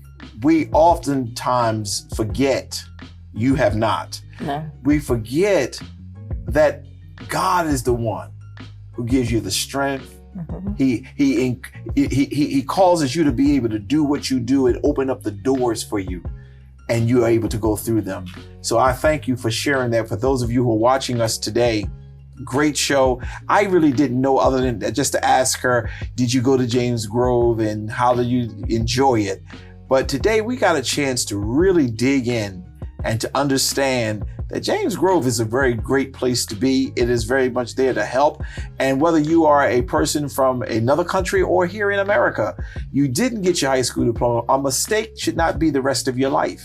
Speaker 1: we oftentimes forget, you have not.
Speaker 3: No.
Speaker 1: We forget that God is the one who gives you the strength. He causes you to be able to do what you do and open up the doors for you, and you are able to go through them. So I thank you for sharing that. For those of you who are watching us today, great show. I really didn't know, other than just to ask her, did you go to James Grove and how did you enjoy it? But today we got a chance to really dig in and to understand that James Grove is a very great place to be. It is very much there to help. And whether you are a person from another country or here in America, you didn't get your high school diploma, a mistake should not be the rest of your life.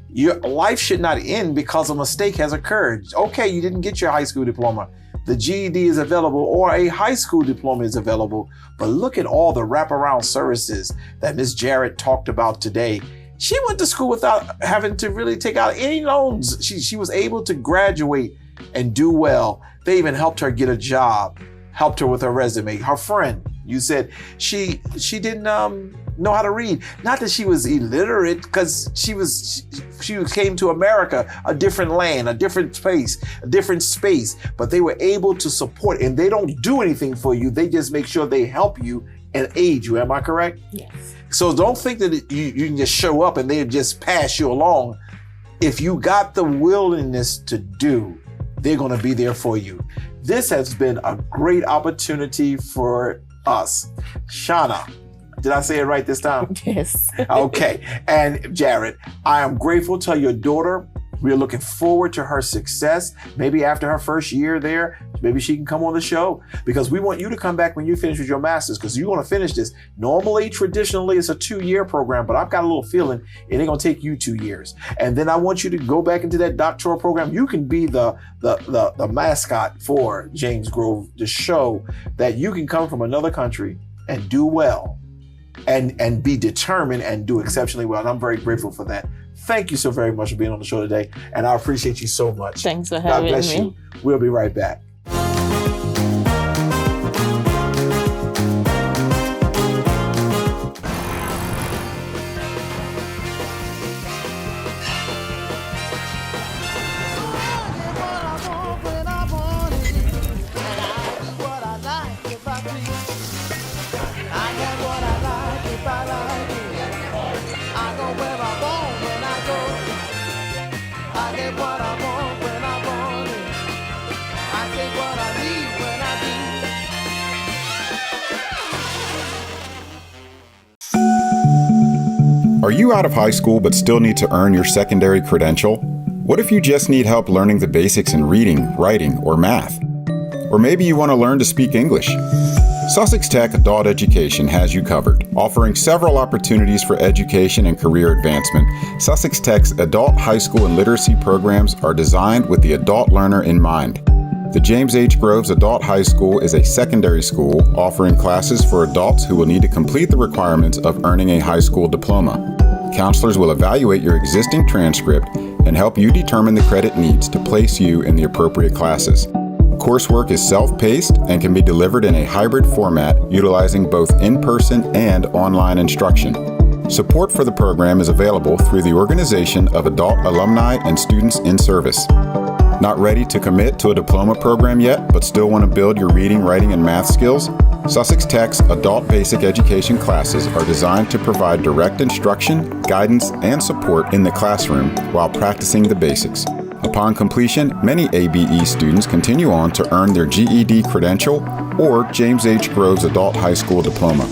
Speaker 1: Your life should not end because a mistake has occurred. Okay, you didn't get your high school diploma. The GED is available, or a high school diploma is available. But look at all the wraparound services that Ms. Jarrett talked about today. She went to school without having to really take out any loans. She was able to graduate and do well. They even helped her get a job, helped her with her resume. Her friend, you said she didn't know how to read. Not that she was illiterate, because she came to America, a different land, a different space, but they were able to support, and they don't do anything for you. They just make sure they help you and aid you. Am I correct?
Speaker 3: Yes.
Speaker 1: So don't think that you can just show up and they just pass you along. If you got the willingness to do, they're going to be there for you. This has been a great opportunity for us. Shana, did I say it right this time?
Speaker 3: Yes.
Speaker 1: Okay. And Jarrett, I am grateful to your daughter. We're looking forward to her success. Maybe after her first year there, maybe she can come on the show, because we want you to come back when you finish with your master's, because you're going to finish this. Normally, traditionally, it's a 2-year program, but I've got a little feeling it ain't going to take you 2 years. And then I want you to go back into that doctoral program. You can be the mascot for James Grove to show that you can come from another country and do well and be determined and do exceptionally well. And I'm very grateful for that. Thank you so very much for being on the show today. And I appreciate you so much.
Speaker 3: Thanks for having me.
Speaker 1: God bless you. We'll be right back.
Speaker 6: Are you out of high school but still need to earn your secondary credential? What if you just need help learning the basics in reading, writing, or math? Or maybe you want to learn to speak English? Sussex Tech Adult Education has you covered. Offering several opportunities for education and career advancement, Sussex Tech's adult high school and literacy programs are designed with the adult learner in mind. The James H. Groves Adult High School is a secondary school offering classes for adults who will need to complete the requirements of earning a high school diploma. Counselors will evaluate your existing transcript and help you determine the credit needs to place you in the appropriate classes. Coursework is self-paced and can be delivered in a hybrid format utilizing both in-person and online instruction. Support for the program is available through the Organization of Adult Alumni and Students in Service. Not ready to commit to a diploma program yet, but still want to build your reading, writing, and math skills? Sussex Tech's adult basic education classes are designed to provide direct instruction, guidance, and support in the classroom while practicing the basics. Upon completion, many ABE students continue on to earn their GED credential or James H. Groves Adult High School diploma.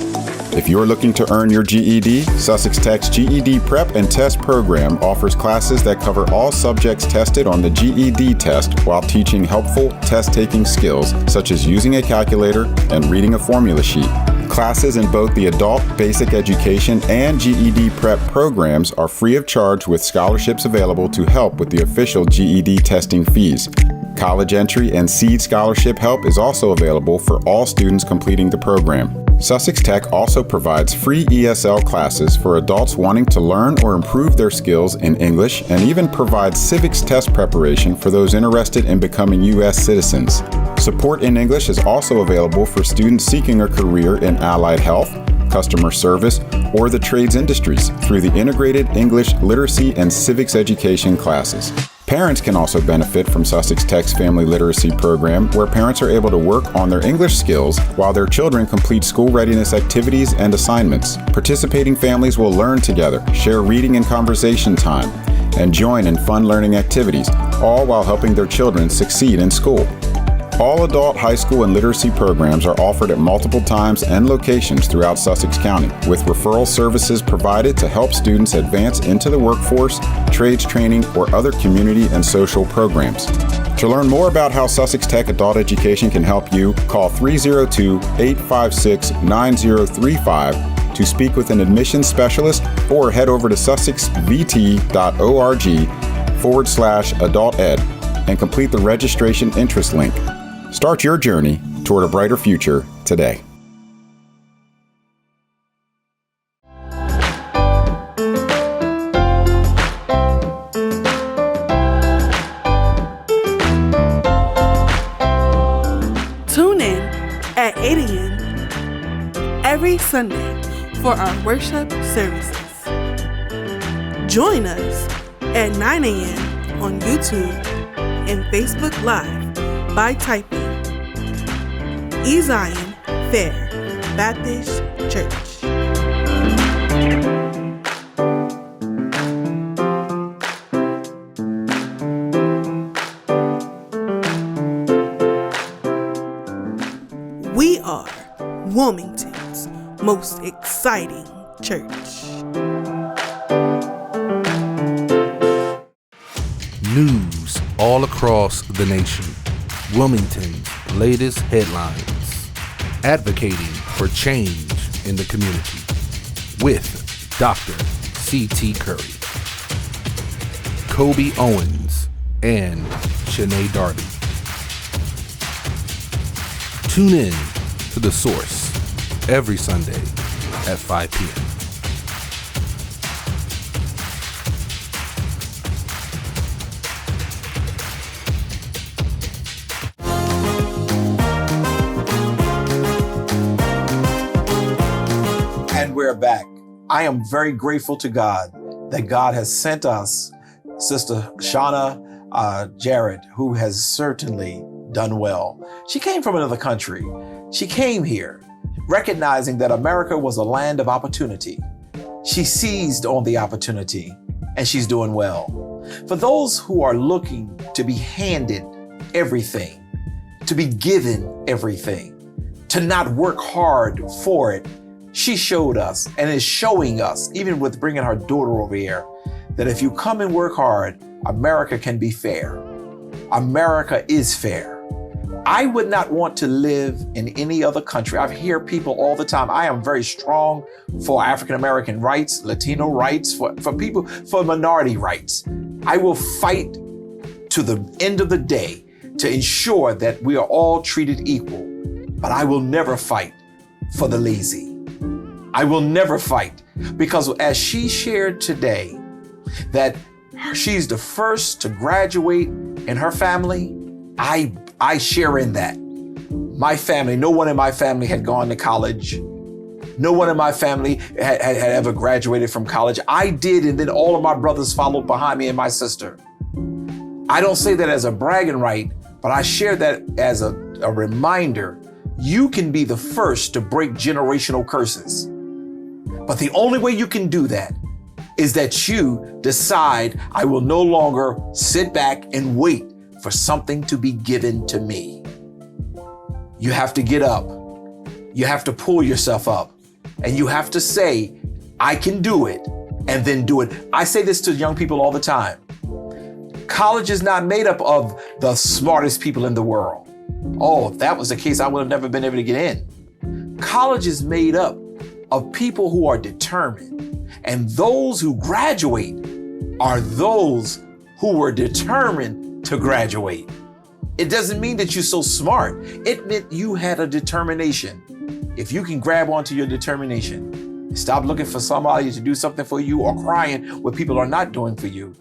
Speaker 6: If you're looking to earn your GED, Sussex Tech's GED Prep and Test program offers classes that cover all subjects tested on the GED test while teaching helpful test-taking skills such as using a calculator and reading a formula sheet. Classes in both the Adult Basic Education and GED Prep programs are free of charge with scholarships available to help with the official GED testing fees. College entry and seed scholarship help is also available for all students completing the program. Sussex Tech also provides free ESL classes for adults wanting to learn or improve their skills in English, and even provides civics test preparation for those interested in becoming U.S. citizens. Support in English is also available for students seeking a career in allied health, customer service, or the trades industries through the integrated English literacy and civics education classes. Parents can also benefit from Sussex Tech's Family Literacy Program, where parents are able to work on their English skills while their children complete school readiness activities and assignments. Participating families will learn together, share reading and conversation time, and join in fun learning activities, all while helping their children succeed in school. All adult high school and literacy programs are offered at multiple times and locations throughout Sussex County, with referral services provided to help students advance into the workforce, trades training, or other community and social programs. To learn more about how Sussex Tech Adult Education can help you, call 302-856-9035 to speak with an admissions specialist, or head over to sussexvt.org/adulted and complete the registration interest link. Start your journey toward a brighter future today.
Speaker 4: Tune in at 8 a.m. every Sunday for our worship services. Join us at 9 a.m. on YouTube and Facebook Live by typing E. Zion Fair Baptist Church. We are Wilmington's most exciting church.
Speaker 2: News all across the nation. Wilmington's latest headlines. Advocating for change in the community with Dr. C.T. Curry, Kobe Owens, and Shana Darby. Tune in to The Source every Sunday at 5 p.m.
Speaker 1: We're back. I am very grateful to God that God has sent us Sister Shana Jarrett, who has certainly done well. She came from another country. She came here recognizing that America was a land of opportunity. She seized on the opportunity, and she's doing well. For those who are looking to be handed everything, to be given everything, to not work hard for it, she showed us and is showing us, even with bringing her daughter over here, that if you come and work hard, America can be fair. America is fair. I would not want to live in any other country. I hear people all the time. I am very strong for African American rights, Latino rights, for people, for minority rights. I will fight to the end of the day to ensure that we are all treated equal, but I will never fight for the lazy. I will never fight, because as she shared today, that she's the first to graduate in her family, I share in that. My family, no one in my family had gone to college. No one in my family had ever graduated from college. I did, and then all of my brothers followed behind me and my sister. I don't say that as a bragging right, but I share that as a reminder. You can be the first to break generational curses. But the only way you can do that is that you decide, I will no longer sit back and wait for something to be given to me. You have to get up. You have to pull yourself up, and you have to say, I can do it, and then do it. I say this to young people all the time. College is not made up of the smartest people in the world. Oh, if that was the case, I would have never been able to get in. College is made up of people who are determined. And those who graduate are those who were determined to graduate. It doesn't mean that you're so smart. It meant you had a determination. If you can grab onto your determination and stop looking for somebody to do something for you or crying what people are not doing for you,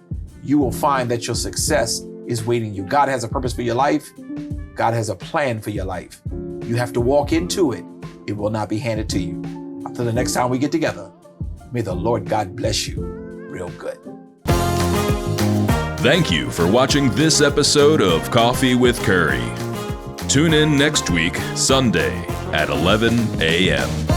Speaker 1: you will find that your success is waiting you. God has a purpose for your life. God has a plan for your life. You have to walk into it. It will not be handed to you. Until the next time we get together, may the Lord God bless you real good.
Speaker 7: Thank you for watching this episode of Coffee with Curry. Tune in next week, Sunday at 11 a.m.